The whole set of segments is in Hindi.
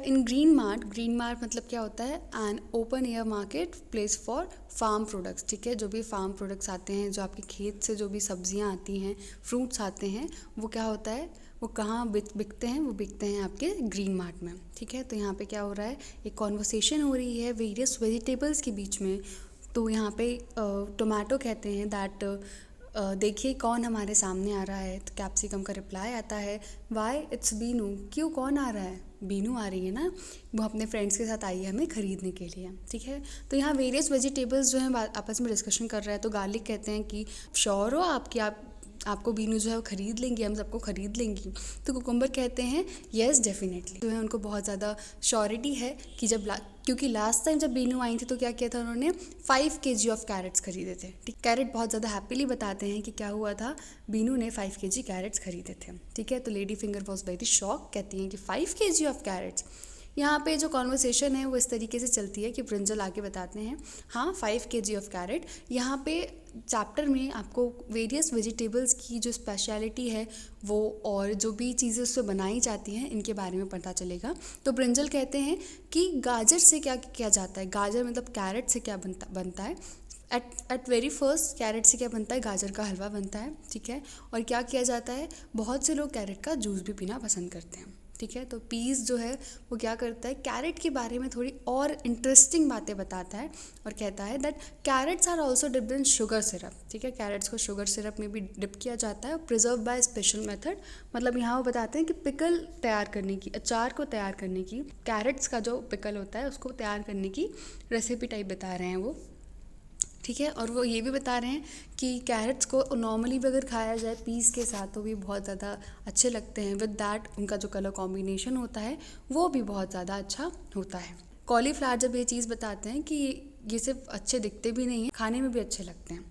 इन ग्रीन मार्ट मतलब क्या होता है, an open air marketplace for farm products. ठीक है, जो भी फार्म प्रोडक्ट्स आते हैं, जो आपके खेत से जो भी सब्जियां आती हैं, फ्रूट्स आते हैं, वो क्या होता है, वो कहाँ बिकते हैं, वो बिकते हैं आपके ग्रीन मार्ट में। ठीक है, तो यहाँ पे क्या हो रहा है, एक कॉन्वर्सेशन हो रही है वेरियस वेजिटेबल्स के बीच में। तो यहाँ पे टोमेटो कहते हैं दैट देखिए कौन हमारे सामने आ रहा है। तो कैप्सिकम का रिप्लाई आता है, वाई इट्स बीनू। क्यों, कौन आ रहा है, बीनू आ रही है ना, वो अपने फ्रेंड्स के साथ आई है हमें ख़रीदने के लिए। ठीक है, तो यहाँ वेरियस वेजिटेबल्स जो हैं आपस में डिस्कशन कर रहा है। तो गार्लिक कहते हैं कि श्योर हो आप कि आपको बीनू जो है वो ख़रीद लेंगी, हम सबको ख़रीद लेंगी। तो कुकुम्बर कहते हैं येस डेफिनेटली। जो है उनको बहुत ज़्यादा श्योरिटी है कि क्योंकि लास्ट टाइम जब बीनू आई थी तो क्या किया था उन्होंने, 5 kg ऑफ कैरेट्स खरीदे थे। ठीक, कैरेट बहुत ज़्यादा हैप्पीली बताते हैं कि क्या हुआ था, बीनू ने 5 kg कैरेट्स खरीदे थे। ठीक है, तो lady finger was very shock, कहती हैं कि 5 kg ऑफ कैरेट्स। यहाँ पे जो कॉन्वर्सेशन है वो इस तरीके से चलती है कि ब्रिंजल आगे बताते हैं, हाँ 5 kg ऑफ कैरेट। यहाँ पे चैप्टर में आपको वेरियस वेजिटेबल्स की जो स्पेशलिटी है वो और जो भी चीज़ें उससे बनाई जाती हैं इनके बारे में पता चलेगा। तो ब्रिंजल कहते हैं कि गाजर से क्या किया जाता है, गाजर मतलब कैरेट से क्या बनता है। एट वेरी फर्स्ट कैरेट से क्या बनता है, गाजर का हलवा बनता है। ठीक है, और क्या किया जाता है, बहुत से लोग कैरेट का जूस भी पीना पसंद करते हैं। ठीक है, तो पीस जो है वो क्या करता है, कैरेट के बारे में थोड़ी और इंटरेस्टिंग बातें बताता है और कहता है that carrots are also dipped in sugar syrup. ठीक है, कैरेट्स को शुगर सिरप में भी डिप किया जाता है, प्रिजर्व बाय स्पेशल मेथड। मतलब यहाँ वो बताते हैं कि पिकल तैयार करने की, अचार को तैयार करने की, कैरेट्स का जो पिकल होता है उसको तैयार करने की रेसिपी टाइप बता रहे हैं वो। ठीक है, और वो ये भी बता रहे हैं कि कैरेट्स को नॉर्मली भी अगर खाया जाए पीस के साथ तो भी बहुत ज़्यादा अच्छे लगते हैं। विद दैट उनका जो कलर कॉम्बिनेशन होता है वो भी बहुत ज़्यादा अच्छा होता है। कॉलीफ्लावर जब ये चीज़ बताते हैं कि ये सिर्फ अच्छे दिखते भी नहीं हैं, खाने में भी अच्छे लगते हैं।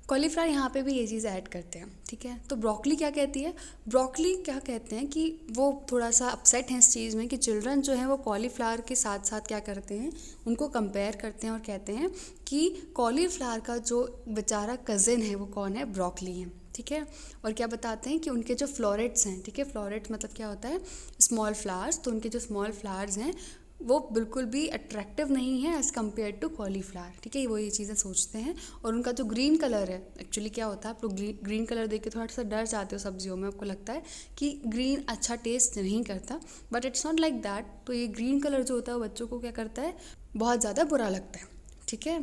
कॉलीफ्लावर यहाँ पे भी ये चीज़ ऐड करते हैं। ठीक है, तो ब्रोकली क्या कहती है, ब्रोकली क्या कहते हैं कि वो थोड़ा सा अपसेट हैं इस चीज़ में कि चिल्ड्रन जो हैं वो कॉलीफ्लावर के साथ साथ क्या करते हैं, उनको कंपेयर करते हैं और कहते हैं कि कॉलीफ्लावर का जो बेचारा कज़न है वो कौन है, ब्रोकली है। ठीक है, और क्या बताते हैं कि उनके जो फ्लोरेट्स हैं, ठीक है, फ्लोरेट्स मतलब क्या होता है, स्मॉल फ्लावर्स, तो उनके जो स्मॉल फ्लावर्स हैं वो बिल्कुल भी अट्रैक्टिव नहीं है एज़ कम्पेयर टू कॉलीफ्लावर। ठीक है, वो ये चीज़ें सोचते हैं। और उनका जो ग्रीन कलर है, एक्चुअली क्या होता है, आप लोग ग्रीन कलर देख के थोड़ा सा डर जाते हो सब्जियों में, आपको लगता है कि ग्रीन अच्छा टेस्ट नहीं करता, but it's not like that. तो ये ग्रीन कलर जो होता है वो बच्चों को क्या करता है, बहुत ज़्यादा बुरा लगता है। ठीक है,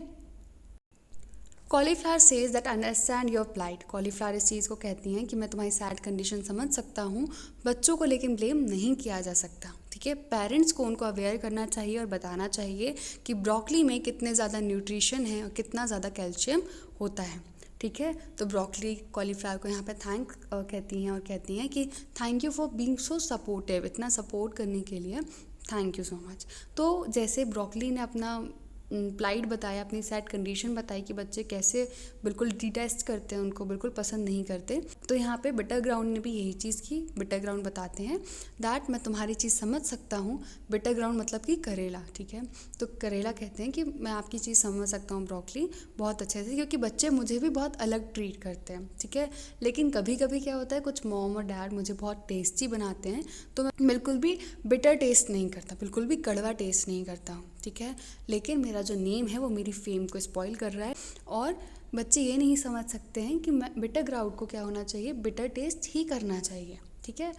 cauliflower says that understand your plight. Cauliflower इस चीज़ को कहती हैं कि मैं तुम्हारी सैड कंडीशन समझ सकता हूँ, बच्चों को लेकिन ब्लेम नहीं किया जा सकता। ठीक है, पेरेंट्स को उनको अवेयर करना चाहिए और बताना चाहिए कि ब्रोकली में कितने ज़्यादा न्यूट्रिशन है और कितना ज़्यादा कैल्शियम होता है। ठीक है, तो ब्रोकली कॉलीफ्लावर को यहाँ पे थैंक कहती हैं और कहती हैं कि thank you for being so supportive, इतना सपोर्ट करने के लिए थैंक यू सो मच। तो जैसे ब्रोकली ने अपना प्लाइट बताया, अपनी सैड कंडीशन बताई कि बच्चे कैसे बिल्कुल डिटेस्ट करते हैं, उनको बिल्कुल पसंद नहीं करते। तो यहाँ पे बिटर ग्राउंड ने भी यही चीज़ की। बिटर ग्राउंड बताते हैं दैट मैं तुम्हारी चीज़ समझ सकता हूँ। बिटर ग्राउंड मतलब कि करेला। ठीक है, तो करेला कहते हैं कि मैं आपकी चीज़ समझ सकता हूँ ब्रोकली बहुत अच्छे से, क्योंकि बच्चे मुझे भी बहुत अलग ट्रीट करते हैं। ठीक है, लेकिन कभी कभी क्या होता है, कुछ मॉम और डैड मुझे बहुत टेस्टी बनाते हैं तो मैं बिल्कुल भी बिटर टेस्ट नहीं करता, बिल्कुल भी कड़वा टेस्ट नहीं करता हूँ। ठीक है, लेकिन मेरा जो नेम है वो मेरी फेम को स्पॉइल कर रहा है और बच्चे ये नहीं समझ सकते हैं कि बिटर ग्राउंड को क्या होना चाहिए, बिटर टेस्ट ही करना चाहिए। ठीक है,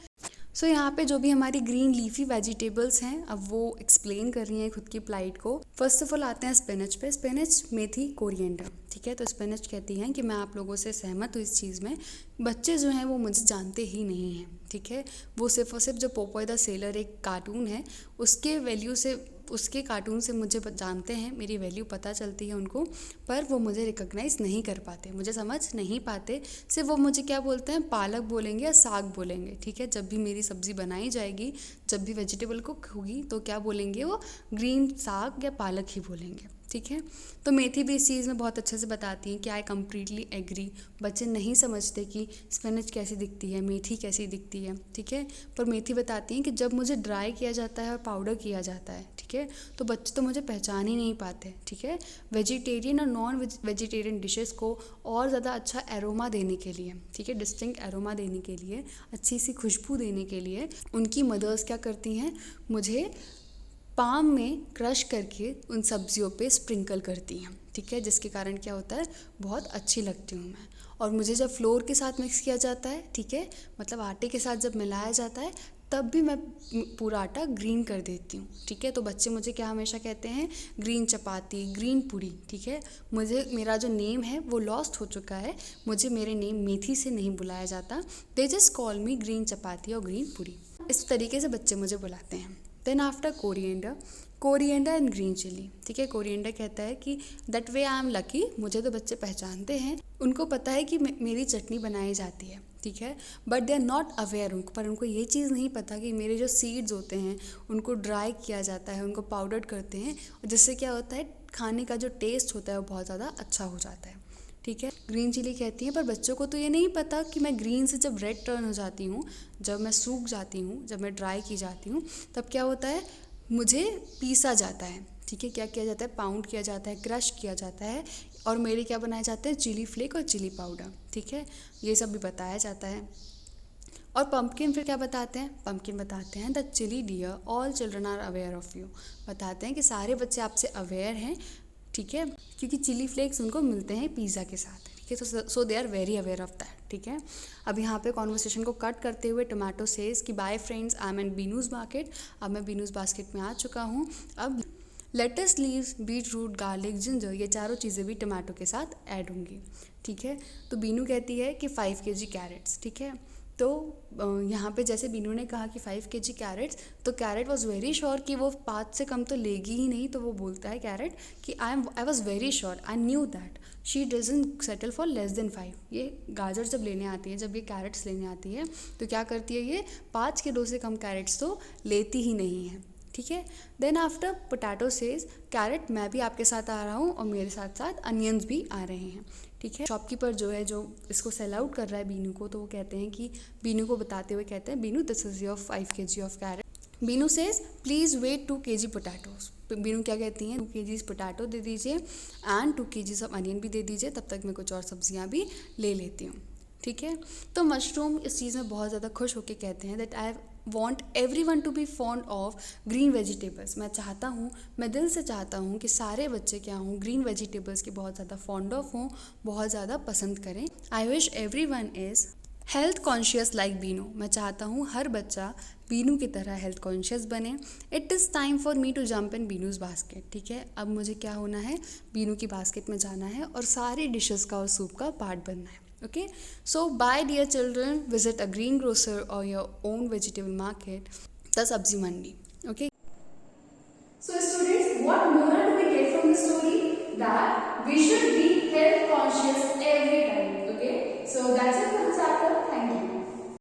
सो यहाँ पे जो भी हमारी ग्रीन लीफी वेजिटेबल्स हैं अब वो एक्सप्लेन कर रही हैं खुद की प्लाइट को। फर्स्ट ऑफ ऑल आते हैं स्पिनच पे, स्पिनच, मेथी, कोरिएंडर। ठीक है, तो स्पिनच कहती हैं कि मैं आप लोगों से सहमत हूँ इस चीज़ में, बच्चे जो हैं वो मुझे जानते ही नहीं हैं। ठीक है, वो सिर्फ और सिर्फ जो पोपोय द सेलर एक कार्टून है उसके वैल्यू से, उसके कार्टून से मुझे जानते हैं, मेरी वैल्यू पता चलती है उनको, पर वो मुझे रिकॉग्नाइज़ नहीं कर पाते, मुझे समझ नहीं पाते। सिर्फ वो मुझे क्या बोलते हैं, पालक बोलेंगे या साग बोलेंगे। ठीक है, जब भी मेरी सब्ज़ी बनाई जाएगी, जब भी वेजिटेबल कुक होगी तो क्या बोलेंगे, वो ग्रीन साग या पालक ही बोलेंगे। ठीक है। तो मेथी भी इस चीज़ में बहुत अच्छे से बताती हैं कि आई कम्प्लीटली एग्री। बच्चे नहीं समझते कि स्पिनच कैसी दिखती है, मेथी कैसी दिखती है, ठीक है। पर मेथी बताती हैं कि जब मुझे ड्राई किया जाता है और पाउडर किया जाता है, ठीक है, तो बच्चे तो मुझे पहचान ही नहीं पाते, ठीक है। वेजिटेरियन और नॉन वेजिटेरियन डिशेस को और ज़्यादा अच्छा एरोमा देने के लिए, ठीक है, डिस्टिंक्ट एरोमा देने के लिए, अच्छी सी खुशबू देने के लिए उनकी मदर्स क्या करती हैं, मुझे पाम में क्रश करके उन सब्जियों पे स्प्रिंकल करती हैं, ठीक है, जिसके कारण क्या होता है, बहुत अच्छी लगती हूँ मैं। और मुझे जब फ्लोर के साथ मिक्स किया जाता है, ठीक है, मतलब आटे के साथ जब मिलाया जाता है, तब भी मैं पूरा आटा ग्रीन कर देती हूँ, ठीक है। तो बच्चे मुझे क्या हमेशा कहते हैं, ग्रीन चपाती, ग्रीन पूड़ी, ठीक है। मुझे मेरा जो नेम है वो लॉस्ट हो चुका है, मुझे मेरे नेम मेथी से नहीं बुलाया जाता, they just call me green chapati और ग्रीन पूड़ी, इस तरीके से बच्चे मुझे बुलाते हैं। Then after coriander and green chilli, ठीक है। कोरिएंडर कहता है कि that way I am lucky, मुझे तो बच्चे पहचानते हैं, उनको पता है कि मेरी चटनी बनाई जाती है, ठीक है, but they are not aware, पर उनको ये चीज़ नहीं पता कि मेरे जो सीड्स होते हैं उनको ड्राई किया जाता है, उनको पाउडर करते हैं, और जिससे क्या होता है, खाने का जो टेस्ट होता है वो बहुत ज़्यादा अच्छा हो जाता है, ठीक है। ग्रीन चिली कहती हैं, पर बच्चों को तो ये नहीं पता कि मैं ग्रीन से जब रेड टर्न हो जाती हूँ, जब मैं सूख जाती हूँ, जब मैं ड्राई की जाती हूँ, तब क्या होता है, मुझे पीसा जाता है, ठीक है, क्या किया जाता है, पाउंड किया जाता है, क्रश किया जाता है, और मेरे क्या बनाए जाते हैं, चिली फ्लेक और चिली पाउडर, ठीक है, ये सब भी बताया जाता है। और पम्पकिन फिर क्या बताते हैं, पम्पकिन बताते हैं the chilli dear all children are aware of you, बताते हैं कि सारे बच्चे आपसे अवेयर हैं, ठीक है, क्योंकि चिली फ्लेक्स उनको मिलते हैं पिज़्ज़ा के साथ, ठीक है, तो so they are very aware of that, ठीक है। अब यहाँ पे कॉन्वर्सेशन को कट करते हुए टोमेटो सेज कि bye friends, I am in Binu's market, अब मैं बीनूज़ बास्केट में आ चुका हूँ। अब lettuce, leaves, beet root, garlic, ginger, ये चारों चीज़ें भी टमाटो के साथ ऐड होंगी, ठीक है। तो बीनू कहती है कि 5 kg कैरेट्स, ठीक है। तो यहाँ पे जैसे बीनू ने कहा कि 5 kg कैरेट्स, तो कैरेट वॉज वेरी श्योर कि वो 5 से कम तो लेगी ही नहीं, तो वो बोलता है कैरेट कि I was very sure, I knew that she doesn't settle for less than 5। ये गाजर जब लेने आती है, जब ये कैरेट्स लेने आती है, तो क्या करती है, ये 5 किलो से कम कैरेट्स तो लेती ही नहीं है, ठीक है। Then after potato says carrot, मैं भी आपके साथ आ रहा हूँ और मेरे साथ साथ अनियंस भी आ रहे हैं, ठीक है। शॉपकीपर जो है, जो इसको सेल आउट कर रहा है बीनू को, तो वो कहते हैं कि बीनू को बताते हुए कहते हैं, Binu this is your 5 kg of carrot. Binu says please weight 2 kg potatoes. Binu क्या कहती हैं, 2 kg पोटैटो दे दीजिए एंड 2 kg ऑफ अनियन भी दे दीजिए, तब तक मैं कुछ और सब्जियाँ भी ले लेती हूँ, ठीक है। तो मशरूम इस चीज़ में बहुत ज़्यादा खुश होकर कहते हैं that I want every one to be fond of green vegetables. मैं चाहता हूँ, मैं दिल से चाहता हूँ कि सारे बच्चे क्या हों, ग्रीन वेजिटेबल्स की बहुत ज़्यादा फॉन्ड ऑफ हों, बहुत ज़्यादा पसंद करें। I wish every one is health conscious like Binu. मैं चाहता हूँ हर बच्चा बीनू की तरह हेल्थ कॉन्शियस बने। It is time for me to jump in Binu's basket, ठीक है। अब मुझे क्या होना है, बीनू की बास्केट में जाना है और सारी डिशेस का और सूप का पार्ट बनना है, okay. So bye dear children, visit a green grocer or your own vegetable market, the sabzi mandi, okay.